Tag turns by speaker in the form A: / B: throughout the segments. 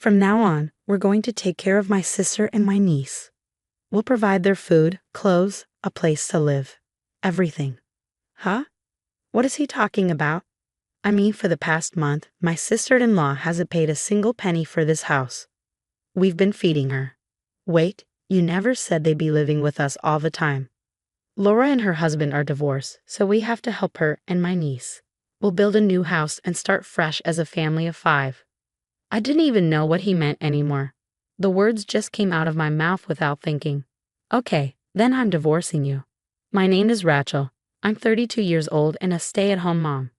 A: From now on, we're going to take care of my sister and my niece. We'll provide their food, clothes, a place to live. Everything. Huh? What is he talking about? I mean, for the past month, my sister-in-law hasn't paid a single penny for this house. We've been feeding her. Wait, you never said they'd be living with us all the time. Laura and her husband are divorced, so we have to help her and my niece. We'll build a new house and start fresh as a family of 5. I didn't even know what he meant anymore. The words just came out of my mouth without thinking. Okay, then I'm divorcing you. My name is Rachel. I'm 32 years old and a stay-at-home mom.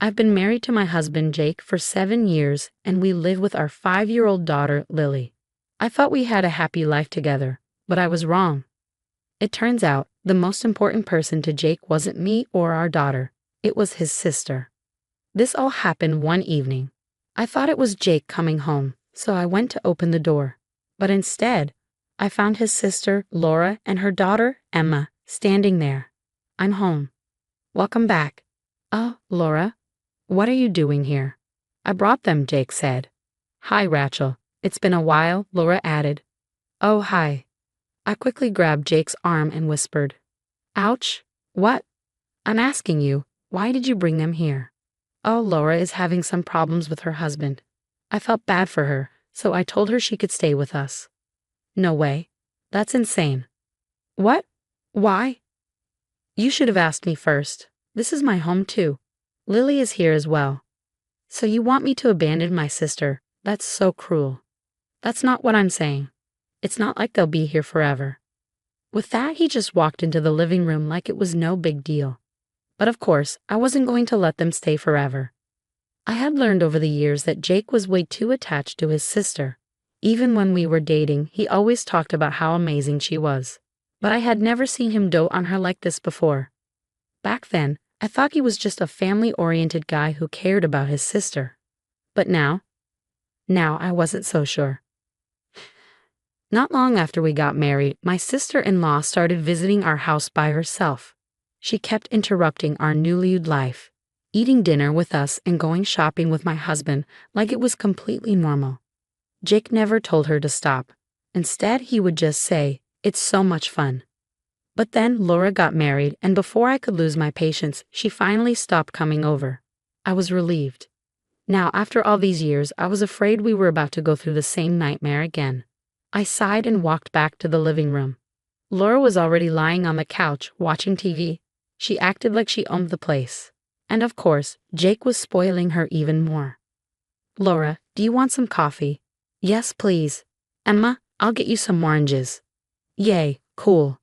A: I've been married to my husband Jake for 7 years, and we live with our 5-year-old daughter, Lily. I thought we had a happy life together, but I was wrong. It turns out the most important person to Jake wasn't me or our daughter. It was his sister. This all happened one evening. I thought it was Jake coming home, so I went to open the door. But instead, I found his sister, Laura, and her daughter, Emma, standing there. I'm home. Welcome back. Oh, Laura, what are you doing here? I brought them, Jake said. Hi, Rachel. It's been a while, Laura added. Oh, hi. I quickly grabbed Jake's arm and whispered. Ouch. What? I'm asking you, why did you bring them here? Oh, Laura is having some problems with her husband. I felt bad for her, so I told her she could stay with us. No way. That's insane. What? Why? You should have asked me first. This is my home too. Lily is here as well. So you want me to abandon my sister? That's so cruel. That's not what I'm saying. It's not like they'll be here forever. With that, he just walked into the living room like it was no big deal. But of course, I wasn't going to let them stay forever. I had learned over the years that Jake was way too attached to his sister. Even when we were dating, he always talked about how amazing she was. But I had never seen him dote on her like this before. Back then, I thought he was just a family-oriented guy who cared about his sister. But now I wasn't so sure. Not long after we got married, my sister-in-law started visiting our house by herself. She kept interrupting our newlywed life, eating dinner with us and going shopping with my husband like it was completely normal. Jake never told her to stop. Instead, he would just say, "It's so much fun." But then Laura got married, and before I could lose my patience, she finally stopped coming over. I was relieved. Now, after all these years, I was afraid we were about to go through the same nightmare again. I sighed and walked back to the living room. Laura was already lying on the couch, watching TV. She acted like she owned the place. And of course, Jake was spoiling her even more. Laura, do you want some coffee? Yes, please. Emma, I'll get you some oranges. Yay, cool.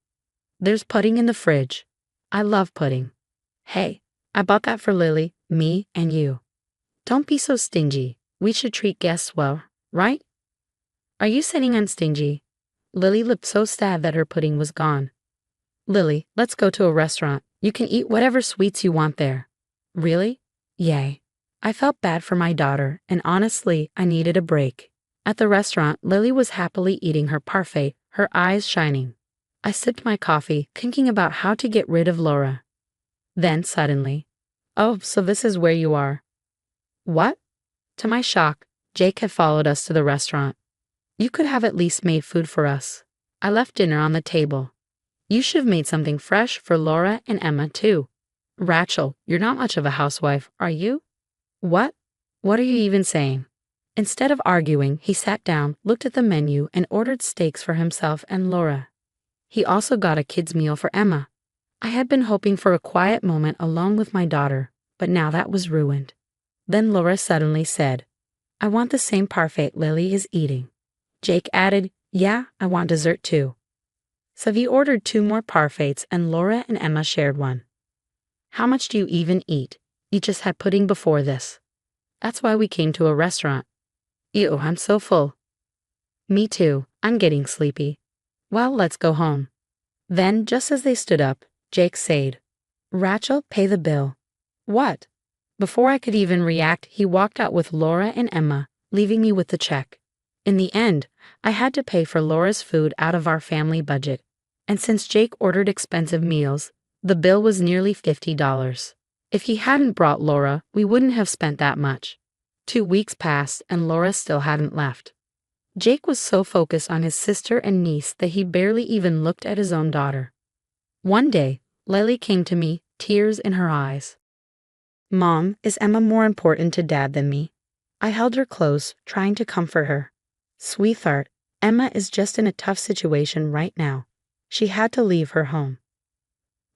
A: There's pudding in the fridge. I love pudding. Hey, I bought that for Lily, me, and you. Don't be so stingy. We should treat guests well, right? Are you saying I'm stingy? Lily looked so sad that her pudding was gone. Lily, let's go to a restaurant. You can eat whatever sweets you want there. Really? Yay. I felt bad for my daughter, and honestly, I needed a break. At the restaurant, Lily was happily eating her parfait, her eyes shining. I sipped my coffee, thinking about how to get rid of Laura. Then, suddenly, oh, so this is where you are. What? To my shock, Jake had followed us to the restaurant. You could have at least made food for us. I left dinner on the table. You should have made something fresh for Laura and Emma, too. Rachel, you're not much of a housewife, are you? What? What are you even saying? Instead of arguing, he sat down, looked at the menu, and ordered steaks for himself and Laura. He also got a kid's meal for Emma. I had been hoping for a quiet moment alone with my daughter, but now that was ruined. Then Laura suddenly said, I want the same parfait Lily is eating. Jake added, yeah, I want dessert too. So he ordered 2 more parfaits and Laura and Emma shared one. How much do you even eat? You just had pudding before this. That's why we came to a restaurant. Ew, I'm so full. Me too, I'm getting sleepy. Well, let's go home. Then, just as they stood up, Jake said, Rachel, pay the bill. What? Before I could even react, he walked out with Laura and Emma, leaving me with the check. In the end, I had to pay for Laura's food out of our family budget. And since Jake ordered expensive meals, the bill was nearly $50. If he hadn't brought Laura, we wouldn't have spent that much. 2 weeks passed and Laura still hadn't left. Jake was so focused on his sister and niece that he barely even looked at his own daughter. One day, Lily came to me, tears in her eyes. "Mom, is Emma more important to Dad than me?" I held her close, trying to comfort her. "Sweetheart, Emma is just in a tough situation right now. She had to leave her home."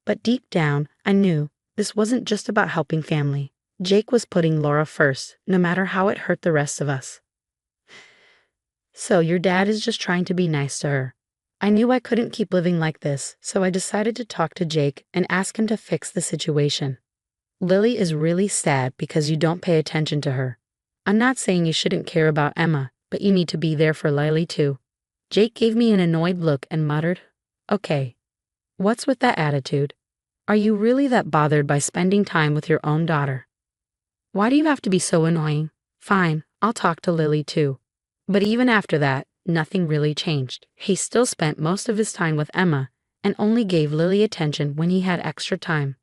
A: But deep down, I knew this wasn't just about helping family. Jake was putting Laura first, no matter how it hurt the rest of us. "So your dad is just trying to be nice to her." I knew I couldn't keep living like this, so I decided to talk to Jake and ask him to fix the situation. "Lily is really sad because you don't pay attention to her. I'm not saying you shouldn't care about Emma, but you need to be there for Lily too." Jake gave me an annoyed look and muttered, "Okay. What's with that attitude? Are you really that bothered by spending time with your own daughter? Why do you have to be so annoying? Fine, I'll talk to Lily too." But even after that, nothing really changed. He still spent most of his time with Emma and only gave Lily attention when he had extra time.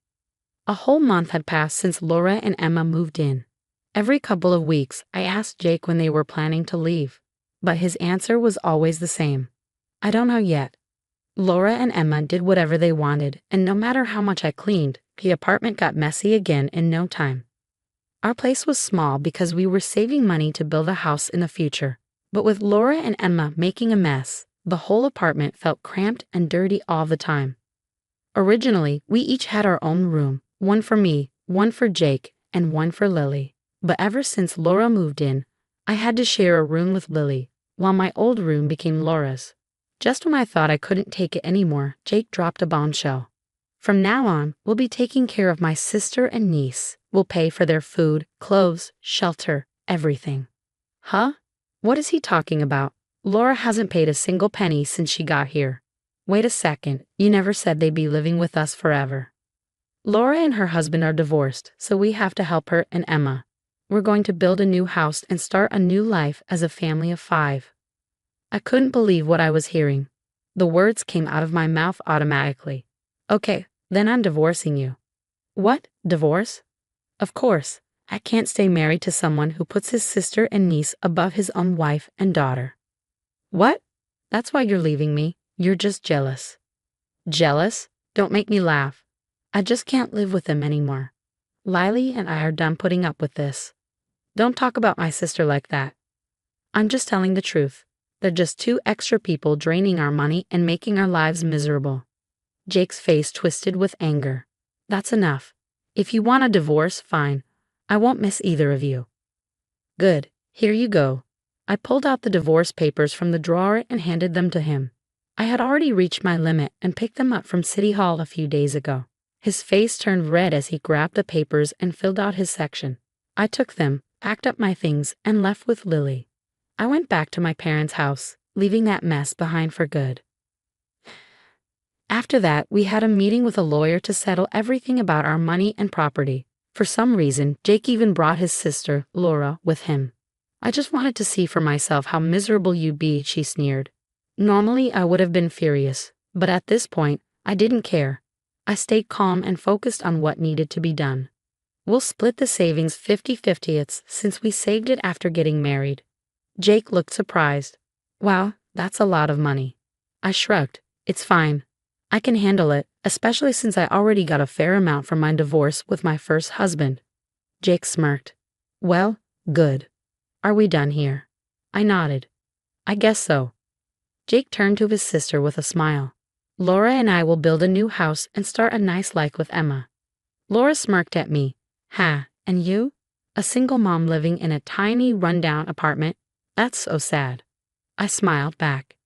A: A whole month had passed since Laura and Emma moved in. Every couple of weeks, I asked Jake when they were planning to leave, but his answer was always the same. "I don't know yet." Laura and Emma did whatever they wanted, and no matter how much I cleaned, the apartment got messy again in no time. Our place was small because we were saving money to build a house in the future, but with Laura and Emma making a mess, the whole apartment felt cramped and dirty all the time. Originally, we each had our own room, one for me, one for Jake, and one for Lily. But ever since Laura moved in, I had to share a room with Lily, while my old room became Laura's. Just when I thought I couldn't take it anymore, Jake dropped a bombshell. "From now on, we'll be taking care of my sister and niece. We'll pay for their food, clothes, shelter, everything." Huh? What is he talking about? Laura hasn't paid a single penny since she got here. Wait a second, you never said they'd be living with us forever. Laura and her husband are divorced, so we have to help her and Emma. We're going to build a new house and start a new life as a family of 5. I couldn't believe what I was hearing. The words came out of my mouth automatically. "Okay, then I'm divorcing you." "What? Divorce?" "Of course. I can't stay married to someone who puts his sister and niece above his own wife and daughter." "What? That's why you're leaving me? You're just jealous." "Jealous? Don't make me laugh. I just can't live with them anymore. Lily and I are done putting up with this." "Don't talk about my sister like that." "I'm just telling the truth. They're just 2 extra people draining our money and making our lives miserable." Jake's face twisted with anger. "That's enough. If you want a divorce, fine. I won't miss either of you." "Good. Here you go." I pulled out the divorce papers from the drawer and handed them to him. I had already reached my limit and picked them up from City Hall a few days ago. His face turned red as he grabbed the papers and filled out his section. I took them, packed up my things, and left with Lily. I went back to my parents' house, leaving that mess behind for good. After that, we had a meeting with a lawyer to settle everything about our money and property. For some reason, Jake even brought his sister, Laura, with him. "I just wanted to see for myself how miserable you'd be," she sneered. Normally, I would have been furious, but at this point, I didn't care. I stayed calm and focused on what needed to be done. "We'll split the savings 50-50 since we saved it after getting married." Jake looked surprised. "Wow, that's a lot of money." I shrugged. "It's fine. I can handle it, especially since I already got a fair amount from my divorce with my first husband." Jake smirked. "Well, good. Are we done here?" I nodded. "I guess so." Jake turned to his sister with a smile. "Laura and I will build a new house and start a nice life with Emma." Laura smirked at me. "Ha, and you? A single mom living in a tiny, rundown apartment? That's so sad." I smiled back.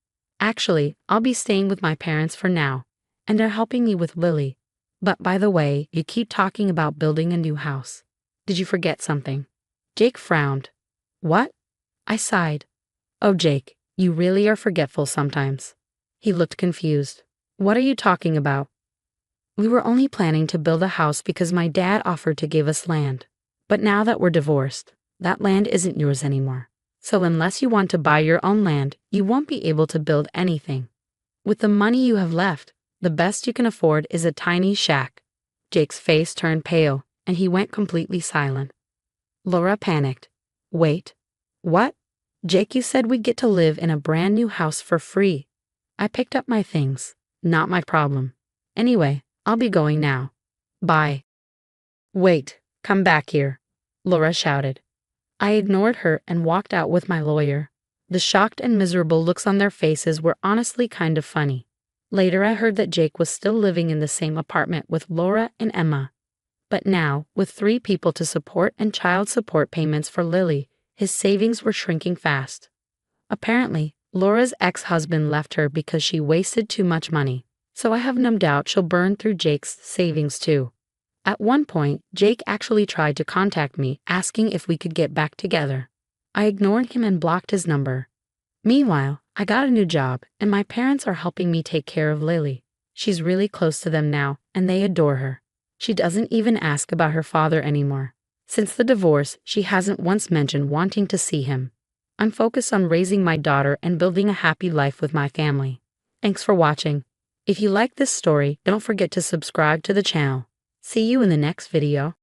A: "Actually, I'll be staying with my parents for now, and they're helping me with Lily. But by the way, you keep talking about building a new house. Did you forget something?" Jake frowned. "What?" I sighed. "Oh, Jake, you really are forgetful sometimes." He looked confused. "What are you talking about?" "We were only planning to build a house because my dad offered to give us land. But now that we're divorced, that land isn't yours anymore. So unless you want to buy your own land, you won't be able to build anything. With the money you have left, the best you can afford is a tiny shack." Jake's face turned pale, and he went completely silent. Laura panicked. "Wait. What? Jake, you said we'd get to live in a brand new house for free. I picked up my things. Not my problem. Anyway, I'll be going now. Bye. Wait, come back here, Laura shouted. I ignored her and walked out with my lawyer. The shocked and miserable looks on their faces were honestly kind of funny. Later, I heard that Jake was still living in the same apartment with Laura and Emma. But now, with 3 people to support and child support payments for Lily, his savings were shrinking fast. Apparently, Laura's ex-husband left her because she wasted too much money, so I have no doubt she'll burn through Jake's savings too. At one point, Jake actually tried to contact me, asking if we could get back together. I ignored him and blocked his number. Meanwhile, I got a new job, and my parents are helping me take care of Lily. She's really close to them now, and they adore her. She doesn't even ask about her father anymore. Since the divorce, she hasn't once mentioned wanting to see him. I'm focused on raising my daughter and building a happy life with my family. Thanks for watching. If you like this story, don't forget to subscribe to the channel. See you in the next video.